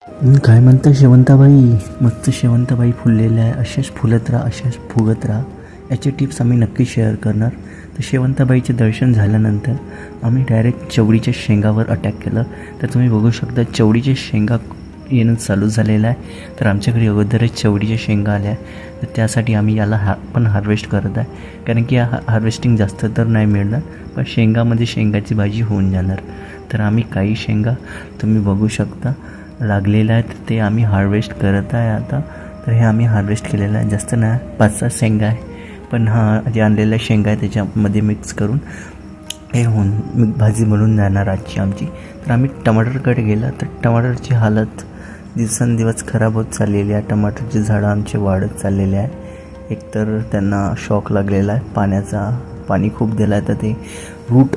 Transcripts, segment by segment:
काय म्हणता शेवंताबाई? मस्त शेवंताबाई फुललेल्या आहे. अशाच फुलत राहा, अशाच फुगत राहा. याचे टिप्स आम्ही नक्की शेअर करणार. तर शेवंताबाईचे दर्शन झाल्यानंतर आम्ही डायरेक्ट चवळीच्या शेंगावर अटॅक केलं. तर तुम्ही बघू शकता चवळीच्या शेंगा येणं चालू झालेलं आहे. तर आमच्याकडे अगोदरच चवळीच्या शेंगा आल्या. तर त्यासाठी आम्ही याला पण हार्वेस्ट करत आहे. कारण की हार्वेस्टिंग जास्त तर नाही मिळणार, पण शेंगामध्ये शेंगाची भाजी होऊन जाणार. तर आम्ही काही शेंगा तुम्ही बघू शकता लागलेलं आहे, तर ते आम्ही हार्वेस्ट करत आहे आता. तर हे आम्ही हार्वेस्ट केलेलं आहे. जास्त नाही, 5-6 शेंगा आहे, पण जे आणलेल्या शेंगा आहे त्याच्यामध्ये मिक्स करून हे होऊन भाजी बनून जाणार आजची आमची. तर आम्ही टमाटरकडे गेला तर टमाटरची हालत दिवसेंदिवस खराब होत चाललेली आहे. टमाटरची झाडं आमचे वाढत चाललेले आहे. एकतर त्यांना शॉक लागलेला आहे पाण्याचा. पाणी खूप दिलं आहे तर ते रूट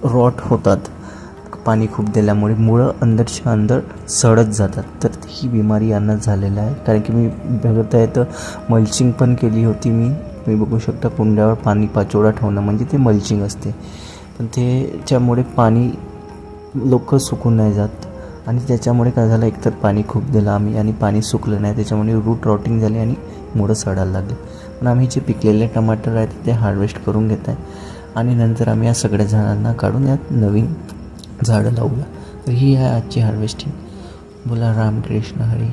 रॉट होतात. पाणी खूप दिल्यामुळे मुळं अंदरच्या अंदर सडत जातात. तर ही बिमारी यांना झालेलं आहे. कारण की मी बघत आहे तर मल्चिंग पण केली होती मी बघू शकता कुंड्यावर पाणी पाचोळा ठेवणं म्हणजे ते मल्चिंग असते. पण त्याच्यामुळे पाणी लवकर सुकून नाही जात आणि त्याच्यामुळे काय झालं, एकतर पाणी खूप दिलं आम्ही आणि पाणी सुकलं नाही, त्याच्यामुळे रूट रॉटिंग झाली आणि मुळं सडायला लागले. पण आम्ही जे पिकलेले टमाटर आहेत ते हार्वेस्ट करून घेत आहे आणि नंतर आम्ही या सगळ्या झाडांना काढून यात नवीन झाडं लावूया. तर ही आहे आजची हार्वेस्टिंग. बोला रामकृष्ण हरी.